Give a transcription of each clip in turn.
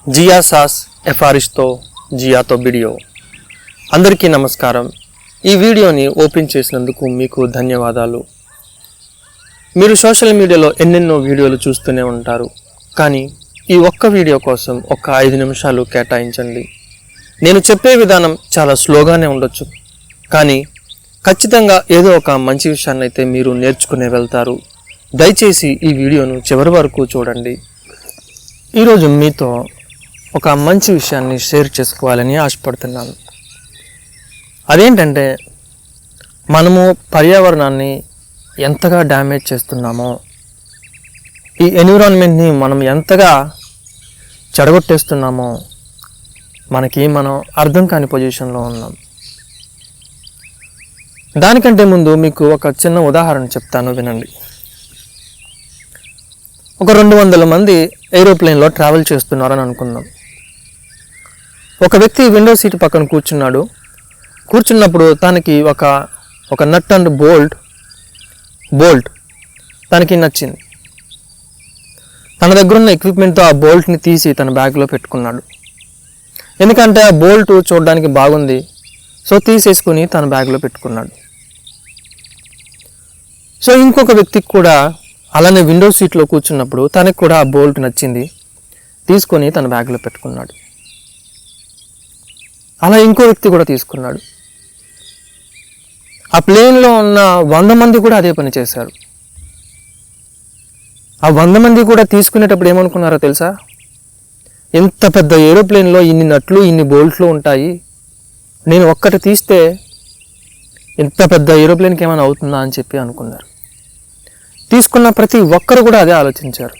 జియా సాస్ ఎఫారిష్తో జియాతో వీడియో. అందరికీ నమస్కారం. ఈ వీడియోని ఓపెన్ చేసినందుకు మీకు ధన్యవాదాలు. మీరు సోషల్ మీడియాలో ఎన్నెన్నో వీడియోలు చూస్తూనే ఉంటారు, కానీ ఈ ఒక్క వీడియో కోసం ఒక 5 నిమిషాలు కేటాయించండి. నేను చెప్పే విధానం చాలా స్లోగానే ఉండొచ్చు, కానీ ఖచ్చితంగా ఏదో ఒక మంచి విషయాన్ని అయితే మీరు నేర్చుకునే వెళ్తారు. దయచేసి ఈ వీడియోను చివరి వరకు చూడండి. ఈరోజు మీతో ఒక మంచి విషయాన్ని షేర్ చేసుకోవాలని ఆశపడుతున్నాను. అదేంటంటే, మనము పర్యావరణాన్ని ఎంతగా డ్యామేజ్ చేస్తున్నామో, ఈ ఎన్విరాన్మెంట్ని మనం ఎంతగా చెడగొట్టేస్తున్నామో మనం అర్థం కాని పొజిషన్లో ఉన్నాం. దానికంటే ముందు మీకు ఒక చిన్న ఉదాహరణ చెప్తాను, వినండి. ఒక 200 మంది ఏరోప్లేన్లో ట్రావెల్ చేస్తున్నారని అనుకుందాం. ఒక వ్యక్తి విండో సీట్ పక్కన కూర్చున్నప్పుడు తనకి ఒక నట్ అండ్ బోల్ట్ తనకి నచ్చింది. తన దగ్గర ఉన్న ఎక్విప్మెంట్తో ఆ బోల్ట్ని తీసి తన బ్యాగ్లో పెట్టుకున్నాడు. ఎందుకంటే ఆ బోల్ట్ చూడడానికి బాగుంది, సో తీసేసుకుని తన బ్యాగ్లో పెట్టుకున్నాడు. సో ఇంకొక వ్యక్తికి కూడా అలానే విండో సీట్లో కూర్చున్నప్పుడు తనకు కూడా ఆ బోల్ట్ నచ్చింది, తీసుకొని తన బ్యాగ్లో పెట్టుకున్నాడు. అలా ఇంకో వ్యక్తి కూడా తీసుకున్నాడు. ఆ ప్లేన్లో ఉన్న 100 మంది కూడా అదే పని చేశారు. ఆ 100 మంది కూడా తీసుకునేటప్పుడు ఏమనుకున్నారో తెలుసా? ఎంత పెద్ద ఏరోప్లేన్లో ఇన్ని నట్లు ఇన్ని బోల్ట్లు ఉంటాయి, నేను ఒక్కటి తీస్తే ఎంత పెద్ద ఏరోప్లేన్కి ఏమైనా అవుతుందా అని చెప్పి అనుకున్నారు. తీసుకున్న ప్రతి ఒక్కరు కూడా అదే ఆలోచించారు.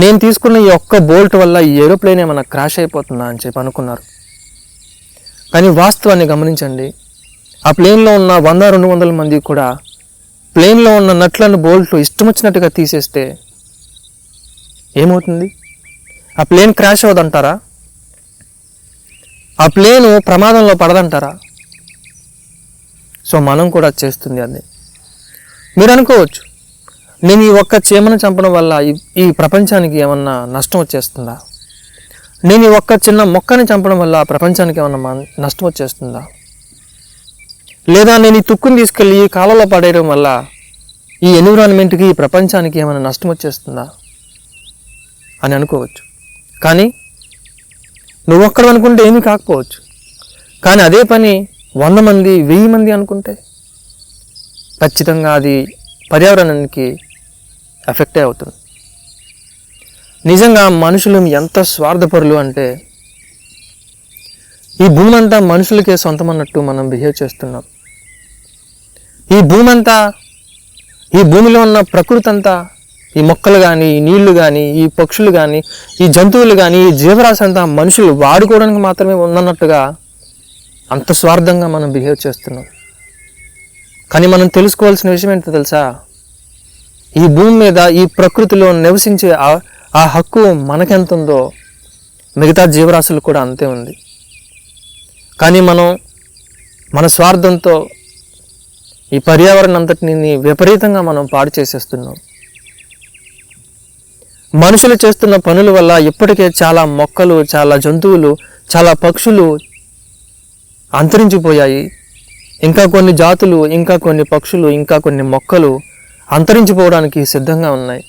నేను తీసుకున్న ఈ ఒక్క బోల్ట్ వల్ల ఈ ఏరోప్లేన్ ఏమైనా క్రాష్ అయిపోతుందా అని చెప్పి అనుకున్నారు. కానీ వాస్తవాన్ని గమనించండి, ఆ ప్లేన్లో ఉన్న 100-200 మంది కూడా ప్లేన్లో ఉన్న నట్లను బోల్ట్లు ఇష్టం వచ్చినట్టుగా తీసేస్తే ఏమవుతుంది? ఆ ప్లేన్ క్రాష్ అవ్వదంటారా? ఆ ప్లేను ప్రమాదంలో పడదంటారా? సో మనం కూడా చేస్తుంది అదే. మీరు అనుకోవచ్చు, నేను ఈ ఒక్క చీమను చంపడం వల్ల ఈ ప్రపంచానికి ఏమన్నా నష్టం వచ్చేస్తుందా? నేను ఈ ఒక్క చిన్న మొక్కని చంపడం వల్ల ప్రపంచానికి ఏమన్నా నష్టం వచ్చేస్తుందా? లేదా నేను ఈ తుక్కుని తీసుకెళ్ళి ఈ కాలంలో పడేయడం వల్ల ఈ ఎన్విరాన్మెంట్కి ఈ ప్రపంచానికి ఏమైనా నష్టం వచ్చేస్తుందా అని అనుకోవచ్చు. కానీ నువ్వు ఒక్కడు అనుకుంటే ఏమీ కాకపోవచ్చు. కానీ అదే పని 100 మంది 1000 మంది అనుకుంటే ఖచ్చితంగా అది పర్యావరణానికి ఎఫెక్టే అవుతుంది. నిజంగా మనుషులు ఎంత స్వార్థపరులు అంటే, ఈ భూమి అంతా మనుషులకే సొంతమన్నట్టు మనం బిహేవ్ చేస్తున్నాం. ఈ భూమిలో ఉన్న ప్రకృతి అంతా, ఈ మొక్కలు కానీ, ఈ నీళ్లు కానీ, ఈ పక్షులు కానీ, ఈ జంతువులు కానీ, ఈ జీవరాశి అంతా మనుషులు వాడుకోవడానికి మాత్రమే ఉన్నట్టుగా అంత స్వార్థంగా మనం బిహేవ్ చేస్తున్నాం. కానీ మనం తెలుసుకోవాల్సిన విషయం ఏంటో తెలుసా? ఈ భూమి మీద ఈ ప్రకృతిలో నివసించే ఆ హక్కు మనకెంత ఉందో మిగతా జీవరాశులు కూడా అంతే ఉంది. కానీ మన స్వార్థంతో ఈ పర్యావరణం అంతటిని విపరీతంగా మనం పాడు చేసేస్తున్నాం. మనుషులు చేస్తున్న పనుల వల్ల ఇప్పటికే చాలా మొక్కలు, చాలా జంతువులు, చాలా పక్షులు అంతరించిపోయాయి. ఇంకా కొన్ని జాతులు, ఇంకా కొన్ని పక్షులు, ఇంకా కొన్ని మొక్కలు అంతరించిపోవడానికి సిద్ధంగా ఉన్నాయి.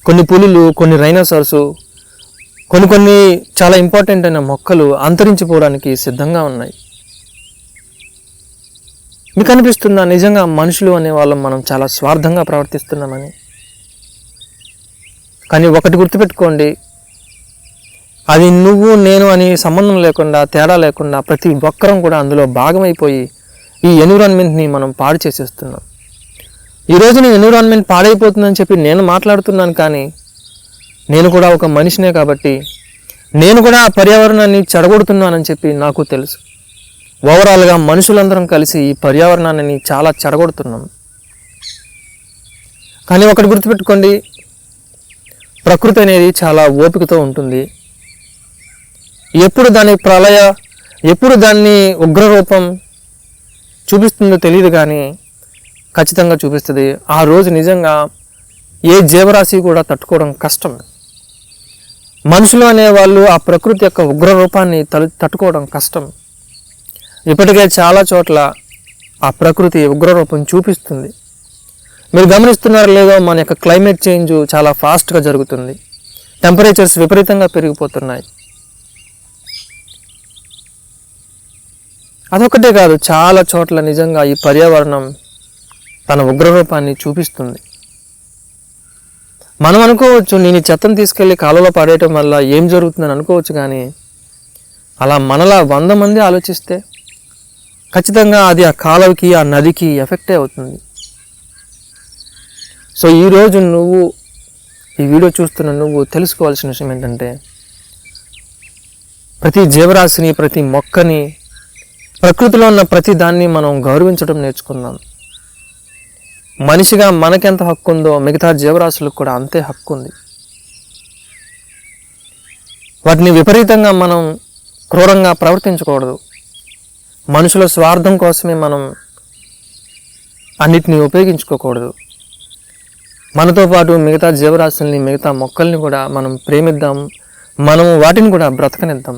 కొన్ని పులులు, కొన్ని రైనోసార్స్, కొన్ని చాలా ఇంపార్టెంట్ అయిన మొక్కలు అంతరించిపోవడానికి సిద్ధంగా ఉన్నాయి. మీకు అనిపిస్తుందా నిజంగా మనుషులు అనే వాళ్ళం మనం చాలా స్వార్థంగా ప్రవర్తిస్తున్నామని? కానీ ఒకటి గుర్తుపెట్టుకోండి, అది నువ్వు నేను అని సంబంధం లేకుండా, తేడా లేకుండా ప్రతి ఒక్కరం కూడా అందులో భాగమైపోయి ఈ ఎన్విరాన్మెంట్ని మనం పాడు చేసేస్తున్నాం. ఈరోజు నేను ఎన్విరాన్మెంట్ పాడైపోతుందని చెప్పి నేను మాట్లాడుతున్నాను, కానీ నేను కూడా ఒక మనిషినే కాబట్టి నేను కూడా ఆ పర్యావరణాన్ని చెడగొడుతున్నానని చెప్పి నాకు తెలుసు. ఓవరాల్గా మనుషులందరం కలిసి ఈ పర్యావరణాన్ని చాలా చెడగొడుతున్నాం. కానీ ఒకటి గుర్తుపెట్టుకోండి, ప్రకృతి అనేది చాలా ఓపికతో ఉంటుంది. ఎప్పుడు దాన్ని ఉగ్రరూపం చూపిస్తుందో తెలియదు, కానీ ఖచ్చితంగా చూపిస్తుంది. ఆ రోజు నిజంగా ఏ జీవరాశి కూడా తట్టుకోవడం కష్టం. మనుషులు అనేవాళ్ళు ఆ ప్రకృతి యొక్క ఉగ్ర రూపాన్ని తట్టుకోవడం కష్టం. ఇప్పటికే చాలా చోట్ల ఆ ప్రకృతి ఉగ్రరూపం చూపిస్తుంది. మీరు గమనిస్తున్నారో లేదో, మన యొక్క క్లైమేట్ చేంజ్ చాలా ఫాస్ట్గా జరుగుతుంది. టెంపరేచర్స్ విపరీతంగా పెరిగిపోతున్నాయి. అదొకటే కాదు, చాలా చోట్ల నిజంగా ఈ పర్యావరణం తన ఉగ్రరూపాన్ని చూపిస్తుంది. మనం అనుకోవచ్చు, నేను ఈ చెత్తను తీసుకెళ్ళి కాలువలో పడేయటం వల్ల ఏం జరుగుతుందని అనుకోవచ్చు, కానీ అలా మనలా 100 మంది ఆలోచిస్తే ఖచ్చితంగా అది ఆ కాలువకి, ఆ నదికి ఎఫెక్టే అవుతుంది. సో ఈరోజు నువ్వు ఈ వీడియో చూస్తున్న నువ్వు తెలుసుకోవాల్సిన విషయం ఏంటంటే, ప్రతి జీవరాశిని, ప్రతి మొక్కని, ప్రకృతిలో ఉన్న ప్రతి దాన్ని మనం గౌరవించడం నేర్చుకుందాం. మనిషిగా మనకెంత హక్కు ఉందో మిగతా జీవరాశులకు కూడా అంతే హక్కు ఉంది. వాటిని విపరీతంగా మనం క్రూరంగా ప్రవర్తించకూడదు. మనుషుల స్వార్థం కోసమే మనం అన్నిటినీ ఉపయోగించుకోకూడదు. మనతో పాటు మిగతా జీవరాశుల్ని, మిగతా మొక్కల్ని కూడా మనం ప్రేమిద్దాం. మనం వాటిని కూడా బ్రతకనిద్దాం.